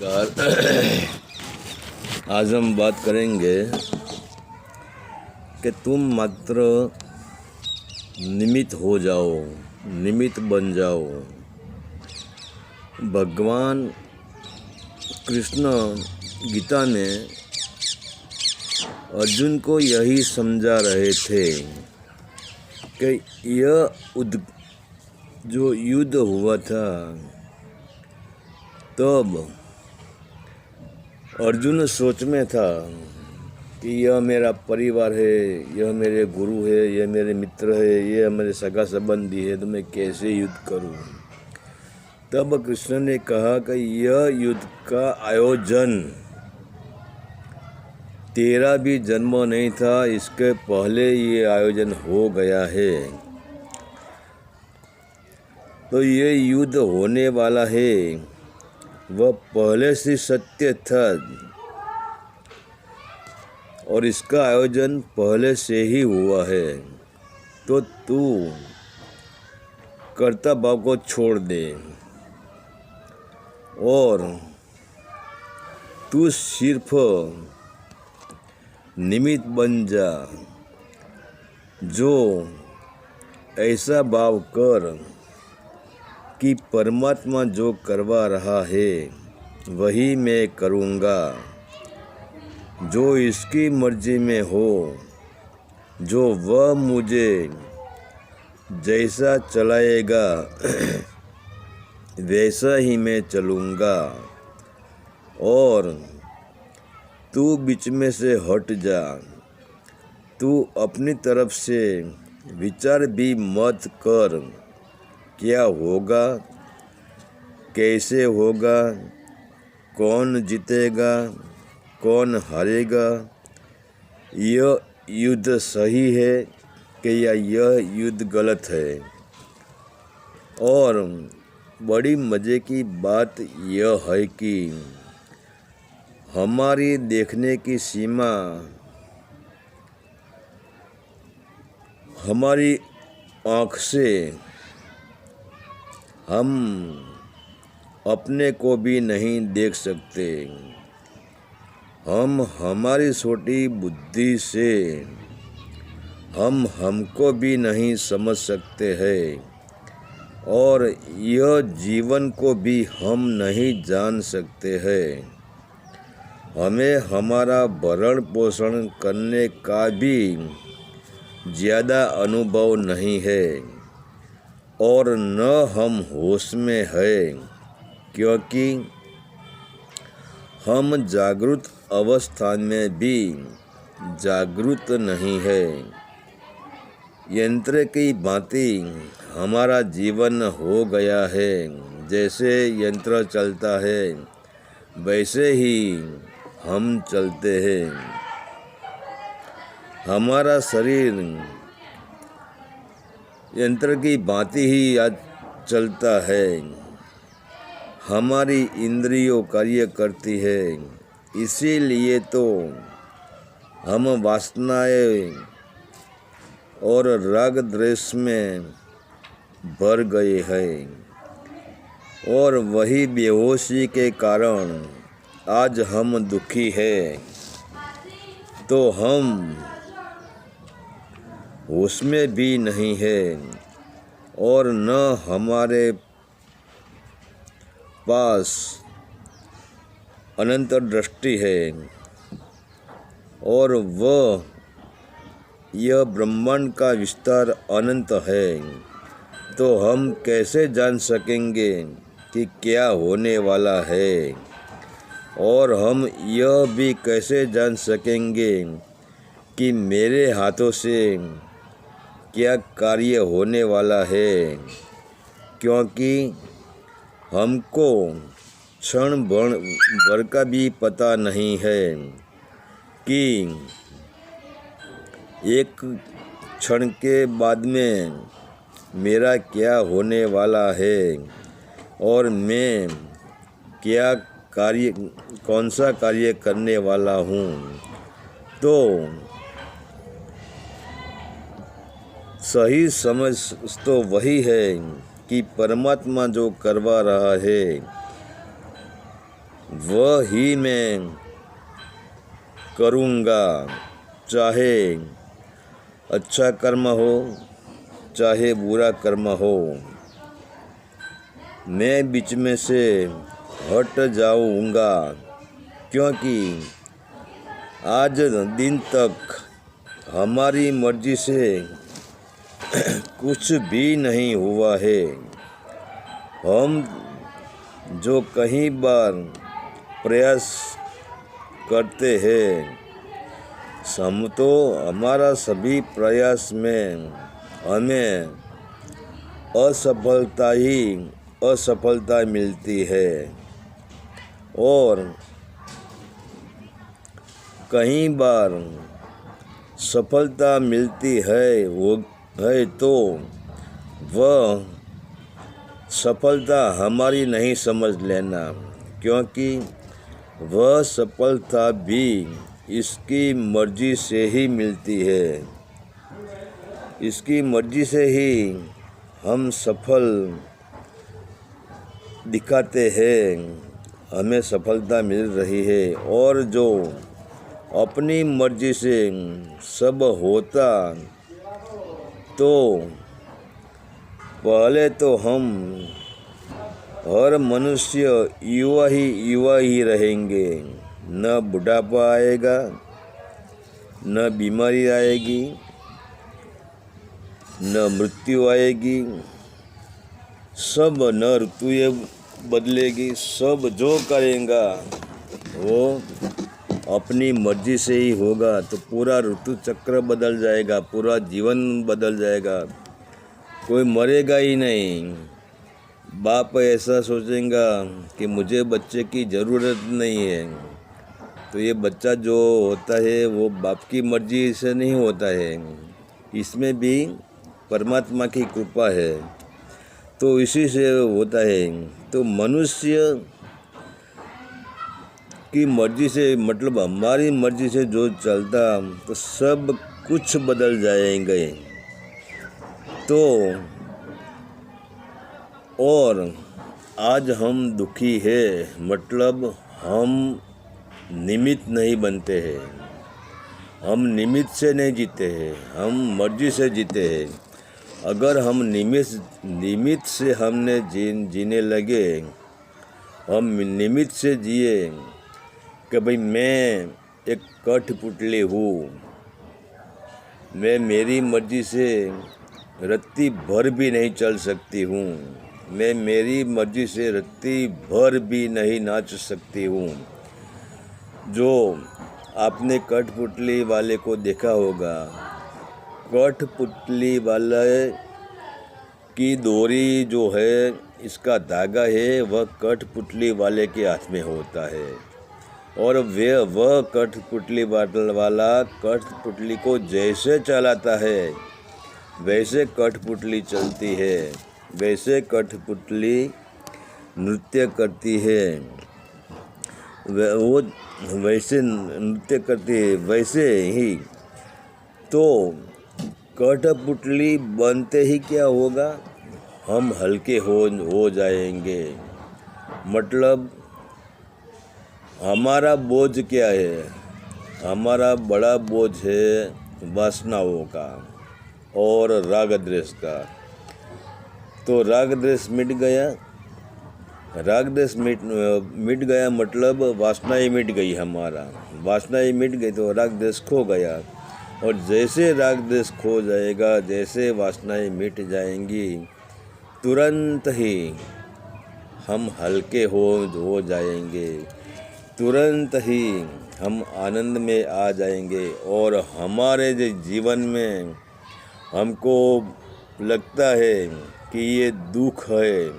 नमस्कार। आज हम बात करेंगे कि तुम मात्र निमित्त हो जाओ, निमित्त बन जाओ। भगवान कृष्ण गीता में अर्जुन को यही समझा रहे थे कि यह जो युद्ध हुआ था तब अर्जुन सोच में था कि यह मेरा परिवार है, यह मेरे गुरु है, यह मेरे मित्र है, यह मेरे सगा संबंधी है, तो मैं कैसे युद्ध करूं। तब कृष्ण ने कहा कि यह युद्ध का आयोजन तेरा भी जन्म नहीं था, इसके पहले ये आयोजन हो गया है। तो ये युद्ध होने वाला है वह पहले से सत्य था और इसका आयोजन पहले से ही हुआ है। तो तू कर्ता भाव को छोड़ दे और तू सिर्फ निमित्त बन जा। जो ऐसा भाव कर कि परमात्मा जो करवा रहा है वही मैं करूँगा, जो इसकी मर्जी में हो, जो वह मुझे जैसा चलाएगा वैसा ही मैं चलूँगा। और तू बीच में से हट जा, तू अपनी तरफ से विचार भी मत कर क्या होगा, कैसे होगा, कौन जीतेगा, कौन हारेगा, यह युद्ध सही है कि या यह युद्ध गलत है। और बड़ी मज़े की बात यह है कि हमारी देखने की सीमा हमारी आँख से हम अपने को भी नहीं देख सकते। हम हमारी छोटी बुद्धि से हमको भी नहीं समझ सकते हैं और यह जीवन को भी हम नहीं जान सकते हैं। हमें हमारा भरण पोषण करने का भी ज़्यादा अनुभव नहीं है और न हम होश में है, क्योंकि हम जागृत अवस्था में भी जागृत नहीं है। यंत्र की भांति हमारा जीवन हो गया है। जैसे यंत्र चलता है वैसे ही हम चलते हैं। हमारा शरीर यंत्र की भांति ही आज चलता है। हमारी इंद्रियों कार्य करती है, इसीलिए तो हम वासनाएं और राग द्वेष में भर गए हैं और वही बेहोशी के कारण आज हम दुखी हैं। तो हम होश में भी नहीं है और न हमारे पास अनंत दृष्टि है और वह यह ब्रह्मांड का विस्तार अनंत है। तो हम कैसे जान सकेंगे कि क्या होने वाला है, और हम यह भी कैसे जान सकेंगे कि मेरे हाथों से क्या कार्य होने वाला है, क्योंकि हमको क्षण भर का भी पता नहीं है कि एक क्षण के बाद में मेरा क्या होने वाला है और मैं क्या कार्य, कौन सा कार्य करने वाला हूँ। तो सही समझ तो वही है कि परमात्मा जो करवा रहा है वह ही मैं करूँगा, चाहे अच्छा कर्म हो चाहे बुरा कर्म हो। मैं बीच में से हट जाऊँगा, क्योंकि आज दिन तक हमारी मर्जी से कुछ भी नहीं हुआ है। हम जो कई बार प्रयास करते हैं, तो हमारा सभी प्रयास में हमें असफलता मिलती है, और कई बार सफलता मिलती है तो वह सफलता हमारी नहीं समझ लेना, क्योंकि वह सफलता भी इसकी मर्जी से ही मिलती है। इसकी मर्जी से ही हम सफल दिखाते हैं, हमें सफलता मिल रही है। और जो अपनी मर्जी से सब होता तो पहले तो हम हर मनुष्य युवा ही रहेंगे, न बुढ़ापा आएगा, न बीमारी आएगी, न मृत्यु आएगी, सब न ऋतुएं बदलेगी। सब जो करेगा वो अपनी मर्जी से ही होगा, तो पूरा ऋतु चक्र बदल जाएगा, पूरा जीवन बदल जाएगा, कोई मरेगा ही नहीं। बाप ऐसा सोचेगा कि मुझे बच्चे की ज़रूरत नहीं है, तो ये बच्चा जो होता है वो बाप की मर्जी से नहीं होता है, इसमें भी परमात्मा की कृपा है, तो इसी से होता है। तो मनुष्य की मर्जी से, मतलब हमारी मर्जी से जो चलता, तो सब कुछ बदल जाएंगे। तो और आज हम दुखी है, मतलब हम निमित्त नहीं बनते हैं, हम निमित्त से नहीं जीते हैं, हम मर्जी से जीते हैं। अगर हम निमित्त से हमने जीने लगे, हम निमित्त से जिए कि भाई मैं एक कठपुतली हूँ, मैं मेरी मर्जी से रत्ती भर भी नहीं चल सकती हूँ, मैं मेरी मर्जी से रत्ती भर भी नहीं नाच सकती हूँ। जो आपने कठपुतली वाले को देखा होगा, कठपुतली वाले की डोरी जो है, इसका धागा है, वह कठपुतली वाले के हाथ में होता है, और वह कठपुतली वाला कठपुतली को जैसे चलाता है वैसे कठपुतली चलती है, वैसे कठपुतली नृत्य करती है, वो वैसे नृत्य करती है, वैसे ही। तो कठपुतली बनते ही क्या होगा, हम हल्के हो जाएंगे। मतलब हमारा बोझ क्या है, हमारा बड़ा बोझ है वासनाओं का और राग द्वेष का। तो राग द्वेष मिट गया, राग द्वेष मिट गया, मतलब वासनाएं मिट गई, हमारा वासनाएं मिट गई तो राग द्वेष खो गया। और जैसे राग द्वेष खो जाएगा, जैसे वासनाएं मिट जाएंगी, तुरंत ही हम हल्के हो जाएंगे, तुरंत ही हम आनंद में आ जाएंगे। और हमारे जो जीवन में हमको लगता है कि ये दुख है,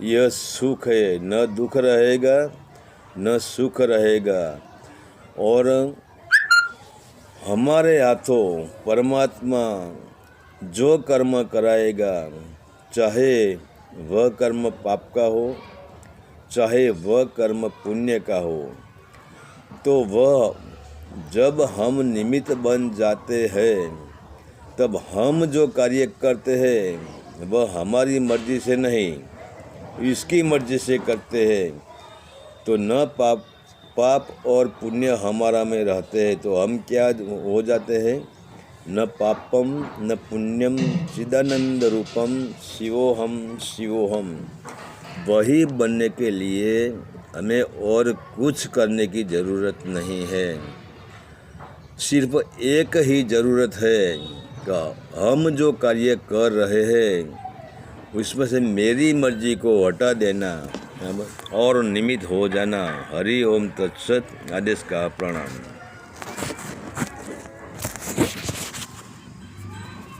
यह सुख है, न दुख रहेगा न सुख रहेगा। और हमारे हाथों परमात्मा जो कर्म कराएगा, चाहे वह कर्म पाप का हो, चाहे वह कर्म पुण्य का हो, तो वह जब हम निमित्त बन जाते हैं, तब हम जो कार्य करते हैं वह हमारी मर्जी से नहीं, इसकी मर्जी से करते हैं। तो न पाप और पुण्य हमारा में रहते हैं, तो हम क्या हो जाते हैं? न पापम न पुण्यम चिदानंद रूपम शिवोहम शिवोहम। वही बनने के लिए हमें और कुछ करने की ज़रूरत नहीं है। सिर्फ एक ही ज़रूरत है कि हम जो कार्य कर रहे हैं उसमें से मेरी मर्जी को हटा देना और निमित्त हो जाना। हरि ओम तत्सत। आदेश का प्रणाम।